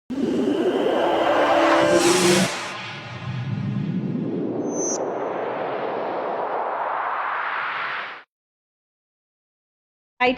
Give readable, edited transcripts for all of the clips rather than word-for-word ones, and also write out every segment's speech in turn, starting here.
IT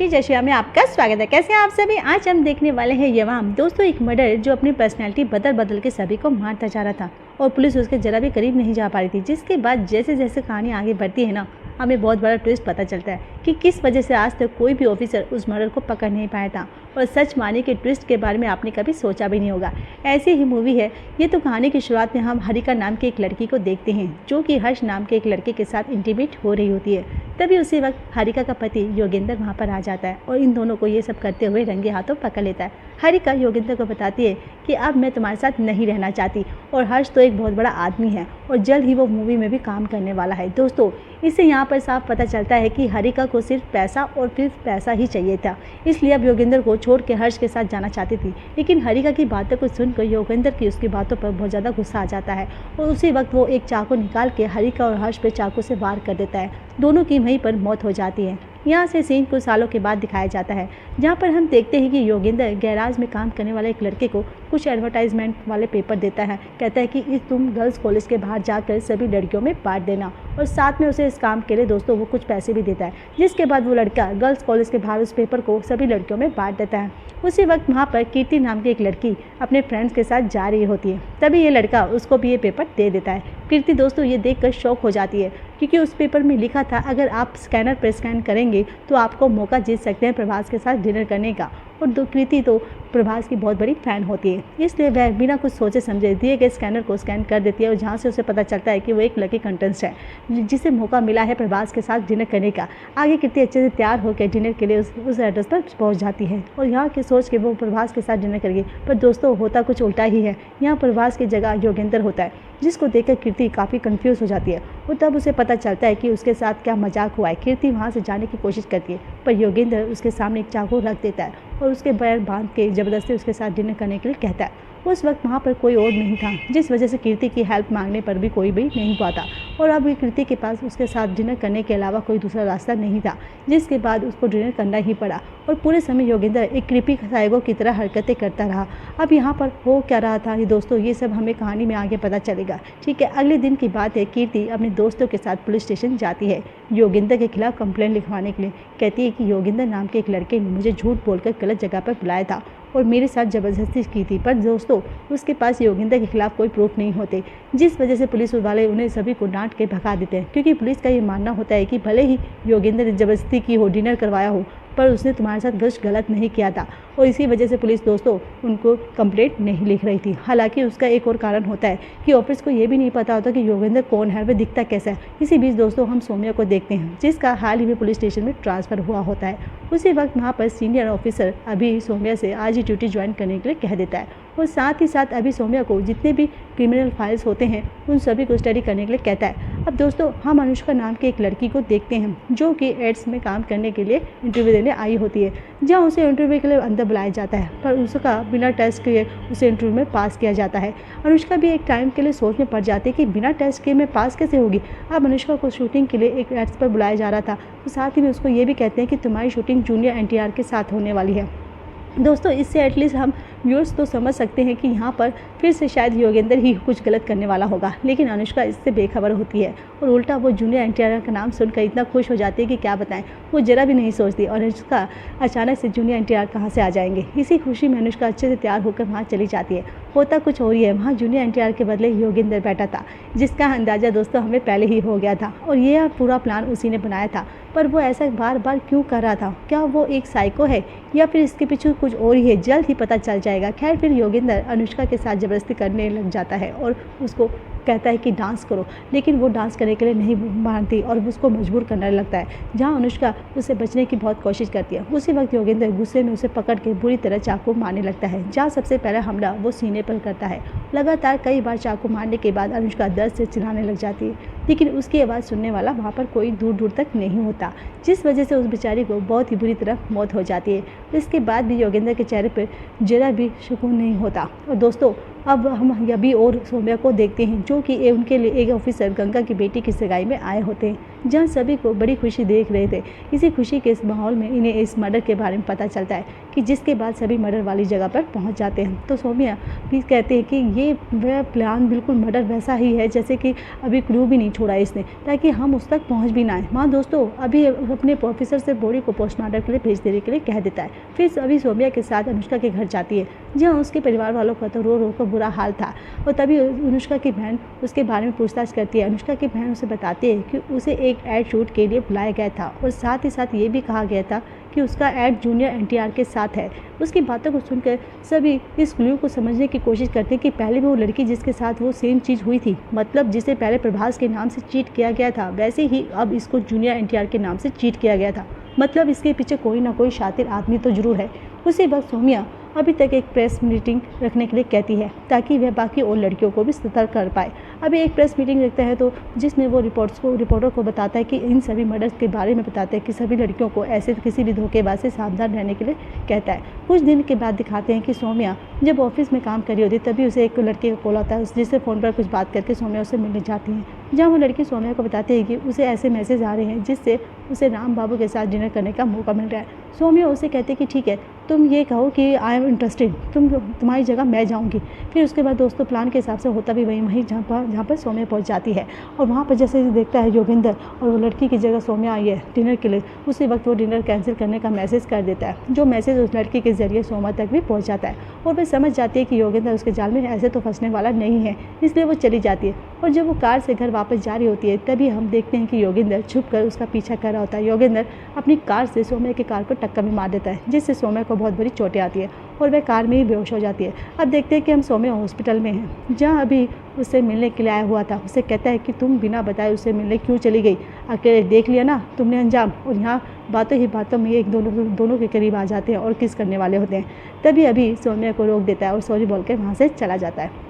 जशिया में आपका स्वागत है। कैसे हैं आप सभी? आज हम देखने वाले हैं यवाम। दोस्तों, एक मर्डर जो अपनी पर्सनैलिटी बदल बदल के सभी को मारता जा रहा था और पुलिस उसके जरा भी करीब नहीं जा पा रही थी। जिसके बाद जैसे जैसे कहानी आगे बढ़ती है ना, हमें बहुत बड़ा ट्विस्ट पता चलता है कि किस वजह से आज तक कोई भी ऑफिसर उस मर्डर को पकड़ नहीं पाया था। और सच मानिए कि ट्विस्ट के बारे में आपने कभी सोचा भी नहीं होगा। ऐसी ही मूवी है ये। तो कहानी की शुरुआत में हम हरिका नाम की एक लड़की को देखते हैं जो कि हर्ष नाम के एक लड़के के साथ इंटीमेट हो रही होती है। तभी उसी वक्त हरिका का पति योगेंद्र वहाँ पर आ जाता है और इन दोनों को ये सब करते हुए रंगे हाथों पकड़ लेता है। हरिका योगेंद्र को बताती है कि अब मैं तुम्हारे साथ नहीं रहना चाहती और हर्ष तो एक बहुत बड़ा आदमी है और जल्द ही वो मूवी में भी काम करने वाला है। दोस्तों, इससे यहाँ पर साफ पता चलता है कि हरिका को सिर्फ पैसा और सिर्फ पैसा ही चाहिए था, इसलिए अब योगेंद्र को छोड़ के हर्ष के साथ जाना चाहती थी। लेकिन हरिका की बातों को सुनकर योगेंद्र की उसकी बातों पर बहुत ज़्यादा गुस्सा आ जाता है और उसी वक्त वो एक चाकू निकाल के हरिका और हर्ष पे चाकू से वार कर देता है। दोनों की वहीं पर मौत हो जाती है। यहाँ से सीन कुछ सालों के बाद दिखाया जाता है जहाँ पर हम देखते हैं कि योगेंद्र गैराज में काम करने वाले एक लड़के को कुछ एडवर्टाइजमेंट वाले पेपर देता है। कहता है कि तुम गर्ल्स कॉलेज के बाहर जाकर सभी लड़कियों में बांट देना और साथ में उसे इस काम के लिए दोस्तों वो कुछ पैसे भी देता है। जिसके बाद वो लड़का गर्ल्स कॉलेज के बाहर उस पेपर को सभी लड़कियों में बांट देता है। उसी वक्त वहाँ पर कीर्ति नाम की एक लड़की अपने फ्रेंड्स के साथ जा रही होती है। तभी ये लड़का उसको भी ये पेपर दे देता है। कीर्ति दोस्तों ये देखकर शॉक हो जाती है क्योंकि उस पेपर में लिखा था अगर आप स्कैनर पर स्कैन करेंगे तो आपको मौका जीत सकते हैं प्रभास के साथ डिनर करने का। और कृति तो प्रभास की बहुत बड़ी फ़ैन होती है, इसलिए वह बिना कुछ सोचे समझे दिए गए स्कैनर को स्कैन कर देती है और जहाँ से उसे पता चलता है कि वो एक लकी कंटेस्टेंट है जिसे मौका मिला है प्रभास के साथ डिनर करने का। आगे कृति अच्छे से तैयार होकर डिनर के लिए उस एड्रेस पर पहुँच जाती है और यहाँ की सोच के वो प्रभास के साथ डिनर करेगी। पर दोस्तों होता कुछ उल्टा ही है। यहाँ प्रभास की जगह योगेंद्र होता है जिसको देखकर कीर्ति काफ़ी कंफ्यूज हो जाती है और तब उसे पता चलता है कि उसके साथ क्या मजाक हुआ है। कीर्ति वहाँ से जाने की कोशिश करती है पर योगेंद्र उसके सामने एक चाकू रख देता है और उसके पैर बांध के ज़बरदस्ती उसके साथ डिनर करने के लिए कहता है। उस वक्त वहाँ पर कोई और नहीं था जिस वजह से कीर्ति की हेल्प मांगने पर भी कोई भी नहीं हुआ था और अब कीर्ति के पास उसके साथ डिनर करने के अलावा कोई दूसरा रास्ता नहीं था, जिसके बाद उसको डिनर करना ही पड़ा। और पूरे समय योगेंद्र एक क्रीपी साइको की तरह हरकतें करता रहा। अब यहाँ पर हो क्या रहा था ये दोस्तों, ये सब हमें कहानी में आगे पता चलेगा। ठीक है, अगले दिन की बात है। कीर्ति अपने दोस्तों के साथ पुलिस स्टेशन जाती है योगेंद्र के खिलाफ कंप्लेंट लिखवाने के लिए। कहती है कि योगेंद्र नाम के एक लड़के ने मुझे झूठ बोलकर गलत जगह पर बुलाया था और मेरे साथ ज़बरदस्ती की थी। पर दोस्तों उसके पास योगेंद्र के खिलाफ कोई प्रूफ नहीं होते, जिस वजह से पुलिस वाले उन्हें सभी को डांट के भगा देते हैं क्योंकि पुलिस का ये मानना होता है कि भले ही योगेंद्र ने ज़बरदस्ती की हो, डिनर करवाया हो, पर उसने तुम्हारे साथ कुछ गलत नहीं किया था और इसी वजह से पुलिस दोस्तों उनको कंप्लेंट नहीं लिख रही थी। हालांकि उसका एक और कारण होता है कि ऑफिस को ये भी नहीं पता होता कि योगेंद्र कौन है, वह दिखता कैसा है। इसी बीच दोस्तों हम सौम्या को देखते हैं जिसका हाल ही में पुलिस स्टेशन में ट्रांसफ़र हुआ होता है। उसी वक्त वहाँ पर सीनियर ऑफिसर अभी सौम्या से आज ही ड्यूटी ज्वाइन करने के लिए कह देता है और साथ ही साथ अभी सौम्या को जितने भी क्रिमिनल फाइल्स होते हैं उन सभी को स्टडी करने के लिए कहता है। अब दोस्तों हम अनुष्का नाम की एक लड़की को देखते हैं जो कि एड्स में काम करने के लिए इंटरव्यू देने आई होती है, जहाँ उसे इंटरव्यू के लिए अंदर बुलाया जाता है पर उसका बिना टेस्ट किए उसे इंटरव्यू में पास किया जाता है। अनुष्का भी एक टाइम के लिए सोच में पड़ जाती है कि बिना टेस्ट किए मैं पास कैसे होगी। अब अनुष्का को शूटिंग के लिए एक एड्स पर बुलाया जा रहा था तो साथ ही में उसको ये भी कहते हैं कि तुम्हारी शूटिंग जूनियर एनटीआर के साथ होने वाली है। दोस्तों इससे एटलीस्ट हम व्यूअर्स तो समझ सकते हैं कि यहाँ पर फिर से शायद योगेंद्र ही कुछ गलत करने वाला होगा, लेकिन अनुष्का इससे बेखबर होती है और उल्टा वो जूनियर एनटीआर का नाम सुनकर इतना खुश हो जाती है कि क्या बताएं। वो जरा भी नहीं सोचती और अनुष्का अचानक से जूनियर एनटीआर कहाँ से आ जाएंगे। इसी खुशी में अनुष्का अच्छे से तैयार होकर वहाँ चली जाती है। होता कुछ और ही है, वहाँ जूनियर एनटीआर के बदले योगेंद्र बैठा था जिसका अंदाज़ा दोस्तों हमें पहले ही हो गया था और ये पूरा प्लान उसी ने बनाया था। पर वो ऐसा बार बार क्यों कर रहा था? क्या वो एक साइको है या फिर इसके पीछे कुछ और ही है? जल्द ही पता चल जाएगा। खैर फिर योगेंद्र अनुष्का के साथ ज़बरदस्ती करने लग जाता है और उसको कहता है कि डांस करो, लेकिन वो डांस करने के लिए नहीं मानती और उसको मजबूर करने लगता है, जहाँ अनुष्का उससे बचने की बहुत कोशिश करती है। उसी वक्त योगेंद्र गुस्से में उसे पकड़ के बुरी तरह चाकू मारने लगता है, जहाँ सबसे पहला हमला वो सीने पर करता है। लगातार कई बार चाकू मारने के बाद अनुष्का दर्द से चिल्लाने लग जाती है, लेकिन उसकी आवाज़ सुनने वाला वहाँ पर कोई दूर दूर तक नहीं होता, जिस वजह से उस बेचारी को बहुत ही बुरी तरह मौत हो जाती है। इसके बाद भी योगेंद्र के चेहरे पर जरा भी सुकून नहीं होता। और दोस्तों अब हम अभी और सौम्या को देखते हैं जो कि उनके लिए एक ऑफिसर गंगा की बेटी की सगाई में आए होते हैं, जहाँ सभी को बड़ी खुशी देख रहे थे। इसी खुशी के इस माहौल में इन्हें इस मर्डर के बारे में पता चलता है कि जिसके बाद सभी मर्डर वाली जगह पर पहुँच जाते हैं। तो सौम्या भी कहते हैं कि ये वह प्लान बिल्कुल मर्डर वैसा ही है जैसे कि अभी क्लू भी नहीं छोड़ा इसने, ताकि हम उस तक पहुँच भी ना आए। हाँ दोस्तों, अभी अपने ऑफिसर से बॉडी को पोस्टमार्टम के लिए भेज देने के लिए कह देता है। फिर अभी सौम्या के साथ अनुष्का के घर जाती है, जहाँ उसके परिवार वालों का तो रो कर बुरा हाल था। और तभी अनुष्का की बहन उसके बारे में पूछताछ करती है। अनुष्का की बहन उसे बताती है कि उसे एक ऐड शूट के लिए बुलाया गया था और साथ ही साथ ये भी कहा गया था कि उसका ऐड जूनियर एनटीआर के साथ है। उसकी बातों को सुनकर सभी इस क्लू को समझने की कोशिश करते हैं कि पहले भी वो लड़की जिसके साथ वो सेम चीज़ हुई थी, मतलब जिसे पहले प्रभास के नाम से चीट किया गया था, वैसे ही अब इसको जूनियर एनटीआर के नाम से चीट किया गया था। मतलब इसके पीछे कोई ना कोई शातिर आदमी तो जरूर है। उसी वक्त सौम्या अभी तक एक प्रेस मीटिंग रखने के लिए कहती है ताकि वह बाकी और लड़कियों को भी सतर्क कर पाए। अभी एक प्रेस मीटिंग रखता है तो जिसमें वो रिपोर्टर को बताता है कि इन सभी मर्डर्स के बारे में बताता है कि सभी लड़कियों को ऐसे किसी भी धोखेबाज से सावधान रहने के लिए कहता है। कुछ दिन के बाद दिखाते हैं कि सौम्या जब ऑफिस में काम कर रही होती तभी उसे एक लड़के का कॉल आता है, जिससे फ़ोन पर कुछ बात करके सौम्या उससे मिलने जाती है। जहाँ वो लड़की सौम्या को बताती है कि उसे ऐसे मैसेज आ रहे हैं जिससे उसे राम बाबू के साथ डिनर करने का मौका मिल रहा है। सौम्या उसे कहते हैं कि ठीक है, तुम ये कहो कि आई एम इंटरेस्टेड, तुम्हारी जगह मैं जाऊंगी। फिर उसके बाद दोस्तों प्लान के हिसाब से होता भी वहीं जहाँ पर सौम्या पहुंच जाती है। और वहाँ पर जैसे देखता है योगेंद्र और वो लड़की की जगह सौम्या आई है डिनर के लिए, उसी वक्त वो डिनर कैंसिल करने का मैसेज कर देता है, जो मैसेज उस लड़की के जरिए सौम्या तक भी पहुँच जाता है। और वह समझ जाती है कि योगेंद्र उसके जाल में ऐसे तो फंसने वाला नहीं है, इसलिए वो चली जाती है। और जब वो कार से घर वापस जा रही होती है तभी हम देखते हैं कि योगेंद्र छुप कर उसका पीछा कर रहा होता है। योगेंद्र अपनी कार से सौम्या की कार पर टक्कर भी मार देता है, जिससे सौम्या को बहुत बड़ी चोटें आती है और वह कार में ही बेहोश हो जाती है। अब देखते हैं कि हम सौम्या हॉस्पिटल में हैं, जहाँ अभी उससे मिलने के लिए आया हुआ था। उसे कहता है कि तुम बिना बताए उससे मिलने क्यों चली गई, अकेले देख लिया ना तुमने अंजाम। और यहाँ बातों ही बातों में एक दोनों के करीब आ जाते हैं और किस करने वाले होते हैं। तभी अभी सौम्या को रोक देता है और सॉरी बोल के वहाँ से चला जाता है।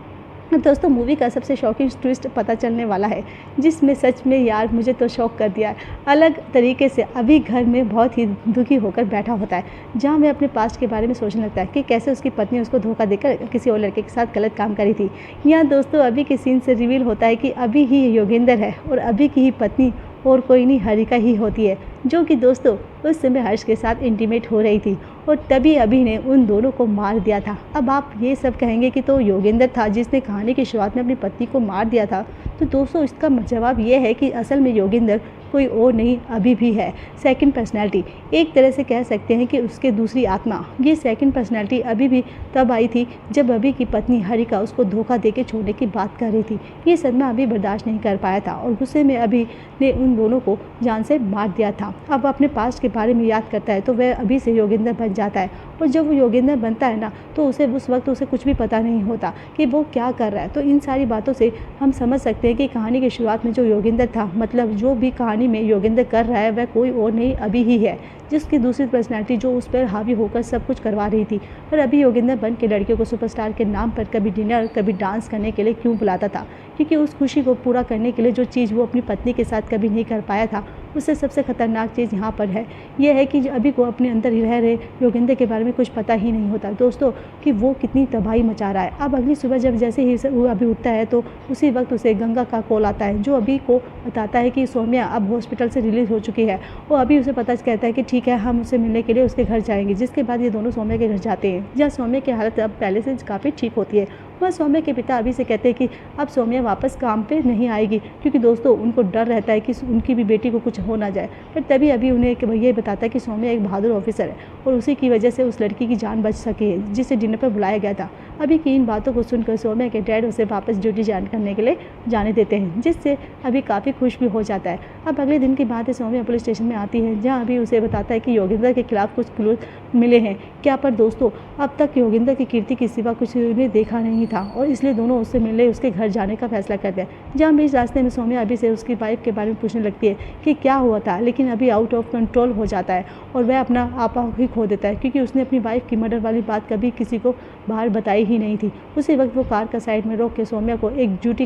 अब दोस्तों मूवी का सबसे शॉकिंग ट्विस्ट पता चलने वाला है, जिसमें सच में यार मुझे तो शॉक कर दिया है। अलग तरीके से अभी घर में बहुत ही दुखी होकर बैठा होता है, जहां वह अपने पास्ट के बारे में सोचने लगता है कि कैसे उसकी पत्नी उसको धोखा देकर किसी और लड़के के साथ गलत काम करी थी। यहाँ दोस्तों अभी के सीन से रिवील होता है कि अभी ही योगेंद्र है और अभी की ही पत्नी और कोई नहीं हरिका ही होती है, जो कि दोस्तों उस समय हर्ष के साथ इंटीमेट हो रही थी और तभी अभी ने उन दोनों को मार दिया था। अब आप ये सब कहेंगे कि तो योगेंद्र था जिसने कहानी की शुरुआत में अपनी पत्नी को मार दिया था, तो दोस्तों इसका जवाब ये है कि असल में योगेंद्र कोई और नहीं अभी भी है, सेकंड पर्सनैलिटी। एक तरह से कह सकते हैं कि उसके दूसरी आत्मा। ये सेकंड पर्सनैलिटी अभी भी तब आई थी जब अभी की पत्नी हरिका उसको धोखा देके छोड़ने की बात कर रही थी। ये सदमा अभी बर्दाश्त नहीं कर पाया था और गुस्से में अभी ने उन दोनों को जान से मार दिया था। अब अपने पास्ट के बारे में याद करता है तो वह अभी से योगेंद्र बन जाता है और जब वो योगेंद्र बनता है ना तो उसे उस वक्त उसे कुछ भी पता नहीं होता कि वो क्या कर रहा है। तो इन सारी बातों से हम समझ सकते हैं कि कहानी की शुरुआत में जो योगेंद्र था, मतलब जो भी कहानी में योगेंद्र कर रहा है वह कोई और नहीं अभी ही है, जिसकी दूसरी पर्सनैलिटी जो उस पर हावी होकर सब कुछ करवा रही थी। पर अभी योगेंद्र बन के लड़कियों को सुपरस्टार के नाम पर कभी डिनर कभी डांस करने के लिए क्यों बुलाता था, क्योंकि उस खुशी को पूरा करने के लिए जो चीज़ वो अपनी पत्नी के साथ कभी नहीं कर पाया था, उससे सबसे खतरनाक चीज़ यहाँ पर है यह है कि अभी को अपने अंदर ही रह रहे योगेंद्र के बारे में कुछ पता ही नहीं होता दोस्तों कि वो कितनी तबाही मचा रहा है। अब अगली सुबह जब जैसे ही वो अभी उठता है तो उसी वक्त उसे गंगा का कॉल आता है, जो अभी को बताता है कि सौम्या अब हॉस्पिटल से रिलीज़ हो चुकी है। वो अभी उसे पता कहता है कि ठीक है हम उसे मिलने के लिए उसके घर जाएंगे, जिसके बाद ये दोनों सौम्या के घर जाते हैं, जहाँ सौम्या की हालत अब पहले से काफ़ी ठीक होती है। वह सौम्या के पिता अभी से कहते हैं कि अब सौम्या वापस काम पे नहीं आएगी, क्योंकि दोस्तों उनको डर रहता है कि उनकी भी बेटी को कुछ हो ना जाए। पर तभी अभी उन्हें एक भैया बताता है कि सौम्या एक बहादुर ऑफिसर है और उसी की वजह से उस लड़की की जान बच सकी है जिसे डिनर पर बुलाया गया था। अभी की इन बातों को सुनकर सौम्या के डैड उसे वापस ड्यूटी ज्वाइन करने के लिए जाने देते हैं, जिससे अभी काफ़ी खुश भी हो जाता है। अब अगले दिन की बात है, सौम्या पुलिस स्टेशन में आती है, जहाँ अभी उसे बताता है कि योगेंद्र के खिलाफ कुछ क्लूज मिले हैं। क्या पर दोस्तों अब तक योगेंद्र की कीर्ति के सिवा कुछ उन्हें देखा नहीं था और इसलिए दोनों उससे मिलने उसके घर जाने का फैसला करते हैं। जहाँ बीच रास्ते में सौम्या अभी से उसकी वाइफ के बारे में पूछने लगती है कि क्या हुआ था, लेकिन अभी आउट ऑफ कंट्रोल हो जाता है और वह अपना आपा ही खो देता है, क्योंकि उसने अपनी वाइफ की मर्डर वाली बात कभी किसी को बाहर बताई ही नहीं थी। उसी वक्त वो कार का साइड में रोक के सौम्या को एक झूठी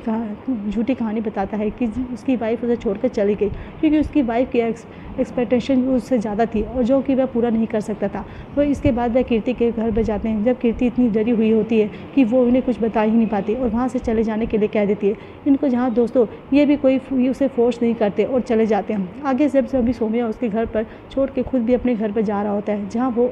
कहानी बताता है कि उसकी वाइफ उसे छोड़कर चली गई, क्योंकि उसकी वाइफ की एक्सपेक्टेशन उससे ज़्यादा थी और जो कि वह पूरा नहीं कर सकता था। वो इसके बाद वह कीर्ति के घर पर जाते हैं, जब कीर्ति इतनी डरी हुई होती है कि वो उन्हें कुछ बता ही नहीं पाती और वहाँ से चले जाने के लिए कह देती है इनको। जहाँ दोस्तों ये भी कोई उसे फोर्स नहीं करते और चले जाते हैं। आगे जब अभी सौम्या उसके घर पर छोड़ के खुद भी अपने घर पर जा रहा होता है, जहाँ वो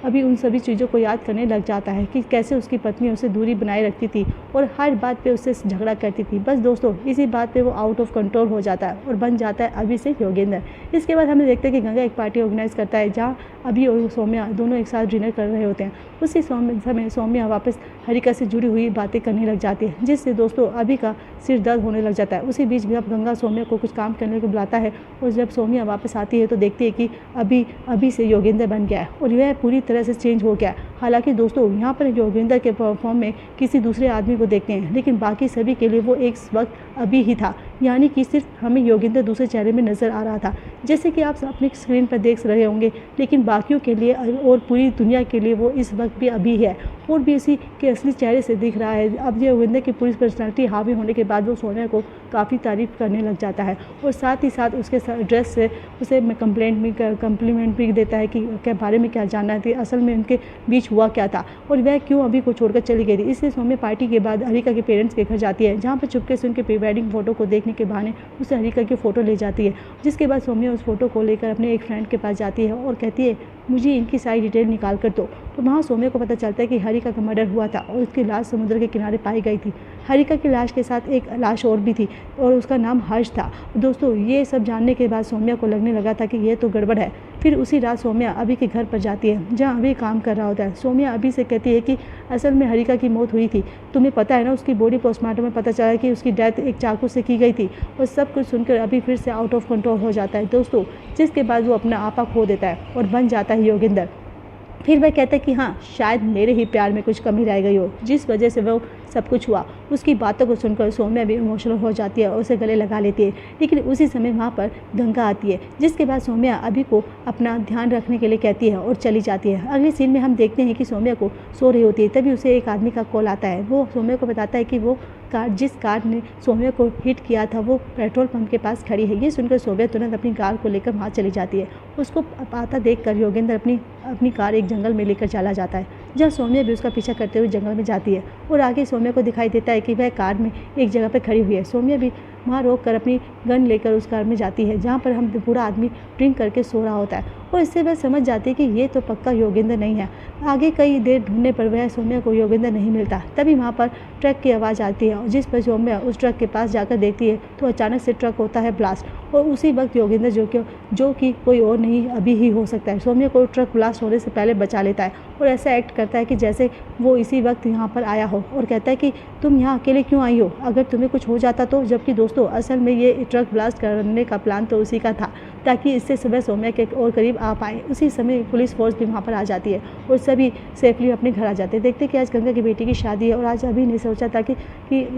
अभी उन सभी चीज़ों को याद करने लग जाता है कि कैसे उसकी पत्नी उसे दूरी बनाए रखती थी और हर बात पे उससे झगड़ा करती थी। बस दोस्तों इसी बात पे वो आउट ऑफ कंट्रोल हो जाता है और बन जाता है अभी से योगेंद्र। इसके बाद हमें देखते हैं कि गंगा एक पार्टी ऑर्गेनाइज करता है, जहाँ अभी और सौम्या दोनों एक साथ डिनर कर रहे होते हैं। उसी समय सौम्या वापस हरिका से जुड़ी हुई बातें करने लग जाती है, जिससे दोस्तों अभी का सिर दर्द होने लग जाता है। उसी बीच में अब गंगा सौम्या को कुछ काम करने को बुलाता है और जब सौम्या वापस आती है तो देखती है कि अभी से योगेंद्र बन गया है और वह पूरी तरह से चेंज हो गया है। हालांकि दोस्तों यहाँ पर योगेंद्र के परफॉर्म में किसी दूसरे आदमी को देखते हैं, लेकिन बाकी सभी के लिए वो एक वक्त अभी ही था, यानी कि सिर्फ हमें योगेंद्र दूसरे चेहरे में नज़र आ रहा था, जैसे कि आप अपनी स्क्रीन पर देख रहे होंगे। लेकिन बाकियों के लिए और पूरी दुनिया के लिए वो इस वक्त भी अभी है और भी इसी के असली चेहरे से दिख रहा है। अब योगेंद्र की पूरी पर्सनालिटी हावी होने के बाद वो सौम्या को काफ़ी तारीफ करने लग जाता है और साथ ही साथ उसके ड्रेस से उसे कम्प्लीमेंट भी देता है कि क्या बारे में क्या जानना थी, असल में उनके बीच हुआ क्या था और वह क्यों अभी को छोड़कर चली गई थी। इसलिए सौम्या पार्टी के बाद हरिका के पेरेंट्स के घर जाती है, जहाँ पर चुपके से उनके प्री वेडिंग फोटो को देखने के बहाने उसे हरिका की फ़ोटो ले जाती है। जिसके बाद सौम्या उस फोटो को लेकर अपने एक फ्रेंड के पास जाती है और कहती है मुझे इनकी सारी डिटेल निकाल कर दो। तो वहाँ सौम्या को पता चलता है कि हरिका का मर्डर हुआ था और उसकी लाश समुद्र के किनारे पाई गई थी। हरिका की लाश के साथ एक लाश और भी थी और उसका नाम हर्ष था। दोस्तों ये सब जानने के बाद सौम्या को लगने लगा था कि ये तो गड़बड़ है। फिर उसी रात सौम्या अभी के घर पर जाती है, जहाँ अभी काम कर रहा होता है। सौम्या अभी से कहती है कि असल में हरिका की मौत हुई थी, तुम्हें पता है ना, उसकी बॉडी पोस्टमार्टम में पता चला कि उसकी डेथ एक चाकू से की गई थी। और सब कुछ सुनकर अभी फिर से आउट ऑफ कंट्रोल हो जाता है दोस्तों, जिसके बाद वो अपना आपा खो देता है और बन जाता है योगेंद्र। फिर वह कहता है कि हाँ शायद मेरे ही प्यार में कुछ कमी रह गई हो, जिस वजह से वो सब कुछ हुआ। उसकी बातों को सुनकर सौम्या भी इमोशनल हो जाती है और उसे गले लगा लेती है। लेकिन उसी समय वहाँ पर गंगा आती है, जिसके बाद सौम्या अभी को अपना ध्यान रखने के लिए कहती है और चली जाती है। अगले सीन में हम देखते हैं कि सौम्या को सो रही होती है, तभी उसे एक आदमी का कॉल आता है। वो सौम्या को बताता है कि वो जिस कार ने सौम्या को हिट किया था वो पेट्रोल पंप के पास खड़ी है। ये सुनकर सौम्या तुरंत अपनी कार को लेकर वहाँ चली जाती है। उसको आता देखकर योगेंद्र अपनी कार एक जंगल में लेकर चला जाता है, जहाँ सौम्या भी उसका पीछा करते हुए जंगल में जाती है और आगे सौम्या को दिखाई देता है कि वह कार में एक जगह पर खड़ी हुई है। सौम्या भी वहाँ रोक कर अपनी गन लेकर उस कार में जाती है, जहाँ पर हम पूरा आदमी ड्रिंक करके सो रहा होता है और इससे वह समझ जाती है कि ये तो पक्का योगेंद्र नहीं है। आगे कई देर ढूंढने पर वह सौम्या को योगेंद्र नहीं मिलता। तभी वहाँ पर ट्रक की आवाज़ आती है और जिस पर सौम्या उस ट्रक के पास जाकर देखती है तो अचानक से ट्रक होता है ब्लास्ट और उसी वक्त योगेंद्र जो कि कोई और नहीं अभी ही हो सकता है, सौम्या को ट्रक ब्लास्ट होने से पहले बचा लेता है और ऐसा एक्ट करता है कि जैसे वो इसी वक्त यहाँ पर आया हो और कहता है कि तुम यहाँ अकेले क्यों आई हो, अगर तुम्हें कुछ हो जाता तो। जबकि दोस्तों असल में ये ट्रक ब्लास्ट करने का प्लान तो उसी का था, ताकि इससे सुबह सौम्या के और करीब आ पाए। उसी समय पुलिस फोर्स भी वहाँ पर आ जाती है और सभी सेफली अपने घर आ जाते हैं। देखते कि आज गंगा की बेटी की शादी है और आज अभी नहीं सोचा था कि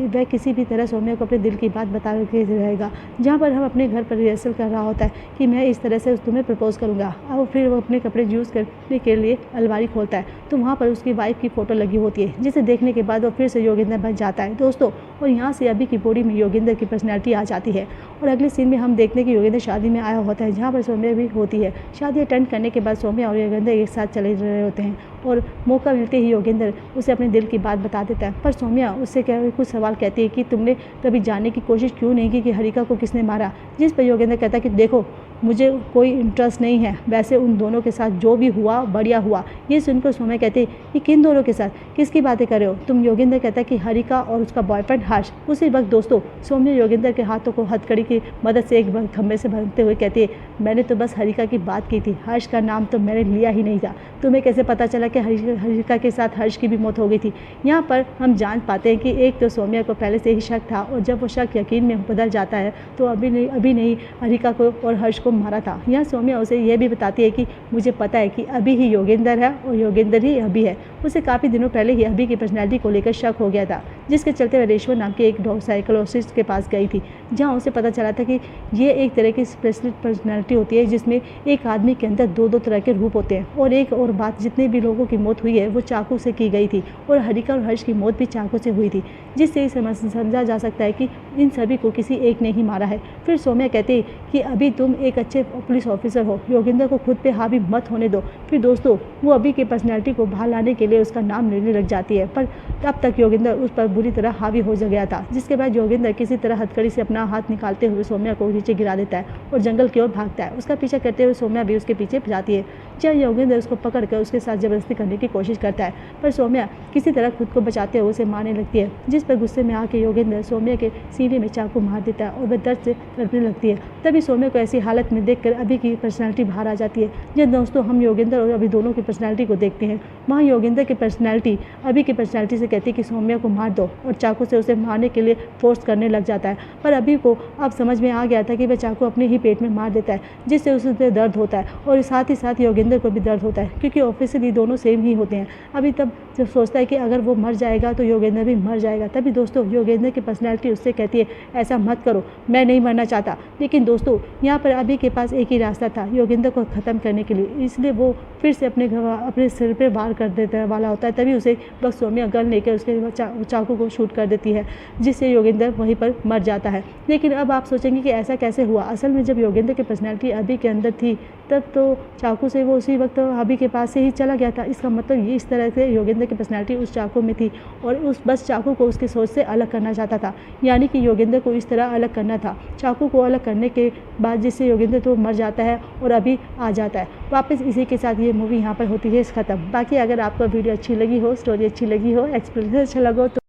वह किसी भी तरह सौम्या को अपने दिल की बात बता के रहेगा। जहाँ पर हम अपने घर पर रिहर्सल कर रहा होता है कि मैं इस तरह से तुम्हें प्रपोज करूँगा, और फिर वो अपने कपड़े यूज़ करने के लिए अलमारी खोलता है तो वहाँ पर उसकी वाइफ की फ़ोटो लगी होती है, जिसे देखने के बाद वो फिर से योगेंद्र बन जाता है दोस्तों। और यहाँ से अभी की बॉडी में योगेंद्र की पर्सनैलिटी आ जाती है और अगले सीन में हम देखते हैं कि योगेंद्र शादी में आया होता है, जहाँ पर सौम्या भी होती है। शादी अटेंड करने के बाद सौम्या और योगेंद्र एक साथ चले रहे होते हैं और मौका मिलते ही योगेंद्र उसे अपने दिल की बात बता देता है। पर सौम्या उससे कुछ सवाल कहती है कि तुमने कभी जानने की कोशिश क्यों नहीं की कि हरिका को किसने मारा। जिस पर योगेंद्र कहता है कि देखो मुझे कोई इंटरेस्ट नहीं है, वैसे उन दोनों के साथ जो भी हुआ बढ़िया हुआ। ये सुनकर सौम्या कहती है कि किन दोनों के साथ, किसकी बातें कर रहे हो तुम। योगेंद्र कहता है कि हरिका और उसका बॉयफ्रेंड हर्ष। उसी वक्त दोस्तों सौम्या योगेंद्र के हाथों को हथकड़ी की मदद से एक खंभे से बांधते हुए कहती है मैंने तो बस हरिका की बात की थी, हर्ष का नाम तो मैंने लिया ही नहीं था। तुम्हें कैसे पता चला कि हरिका के साथ हर्ष की भी मौत हो गई थी। यहाँ पर हम जान पाते हैं कि एक तो सौम्या को पहले से ही शक था और जब वो शक यकीन में बदल जाता है तो अभी नहीं हरिका को और हर्ष को मारा था। यहाँ सौम्या उसे यह भी बताती है कि मुझे पता है कि अभी ही योगेंद्र है और योगेंद्र ही अभी है। उसे काफ़ी दिनों पहले ही अभी की पर्सनैलिटी को लेकर शक हो गया था, जिसके चलते वह रेश्वर नाम के एक साइकोलॉजिस्ट के पास गई थी, जहाँ उसे पता चला था कि ये एक तरह की स्पेशल पर्सनैलिटी होती है जिसमें एक आदमी के अंदर दो दो तरह के रूप होते हैं। और एक और बात, जितने भी लोगों की मौत हुई है वो चाकू से की गई थी और हरिका और हर्ष की मौत भी चाकू से हुई थी, जिससे समझा जा सकता है कि इन सभी को किसी एक ने ही मारा है। फिर सौम्या कहती है कि अभी तुम एक अच्छे पुलिस ऑफिसर हो, योगेंद्र को खुद पे हावी मत होने दो। फिर दोस्तों वो अभी की पर्सनैलिटी को बाहर लाने के लिए उसका नाम लेने लग जाती है, पर तब तक योगेंद्र उस पर बुरी तरह हावी हो गया था। जिसके बाद योगेंद्र किसी तरह हथकड़ी से अपना हाथ निकालते हुए सौम्या को नीचे गिरा देता है और जंगल की ओर भागता है। उसका पीछा करते हुए सौम्या भी उसके पीछे जाती है, जहाँ योगेंद्र उसको पकड़कर उसके साथ जबरदस्ती करने की कोशिश करता है, पर सौम्या किसी तरह खुद को बचाते हुए उसे मारने लगती है, जिस पर गुस्से में आके योगेंद्र सौम्या के सीने में चाकू मार देता है और वह दर्द से तड़पने लगती है। तभी सौम्या को ऐसी हालत में देखकर अभी की पर्सनैलिटी बाहर आ जाती है। जब दोस्तों हम योगेंद्र और अभी दोनों की पर्सनैलिटी को देखते हैं, वहाँ योगेंद्र की पर्सनैलिटी अभी की पर्सनैलिटी से कहती है कि सौम्या को मार दो और चाकू से उसे मारने के लिए फोर्स करने लग जाता है। पर अभी को अब समझ में आ गया था कि वह चाकू अपने ही पेट में मार देता है, जिससे उसे दर्द होता है और साथ ही साथ योगेंद्र को भी दर्द होता है, क्योंकि ऑफिशियली दोनों सेम ही होते हैं। अभी तब जब सोचता है कि अगर वो मर जाएगा तो योगेंद्र भी मर जाएगा। तभी दोस्तों योगेंद्र की पर्सनैलिटी उससे कहती है ऐसा मत करो, मैं नहीं मरना चाहता। लेकिन दोस्तों यहाँ पर अभी के पास एक ही रास्ता था योगेंद्र को ख़त्म करने के लिए, इसलिए वो फिर से अपने सिर पे वार कर देने वाला होता है। तभी उसे बस सौम्या गन लेकर उसके चाकू को शूट कर देती है, जिससे योगेंद्र वहीं पर मर जाता है। लेकिन अब आप सोचेंगे कि ऐसा कैसे हुआ। असल में जब योगेंद्र की पर्सनैलिटी अभी के अंदर थी तब तो चाकू से वो उसी वक्त अभी के पास से ही चला गया था। इसका मतलब ये इस तरह से योगेंद्र की पर्सनैलिटी उस चाकू में थी और उस बस चाकू को उसकी सोच से अलग करना चाहता था, यानी कि योगेंद्र को इस तरह अलग करना था। चाकू को अलग करने के बाद जिससे योगेंद्र तो मर जाता है और अभी आ जाता है वापस। इसी के साथ ये मूवी यहाँ पर होती है ख़त्म। बाकी अगर आपको वीडियो अच्छी लगी हो, स्टोरी अच्छी लगी हो, एक्सपीरियंस अच्छा लगा हो तो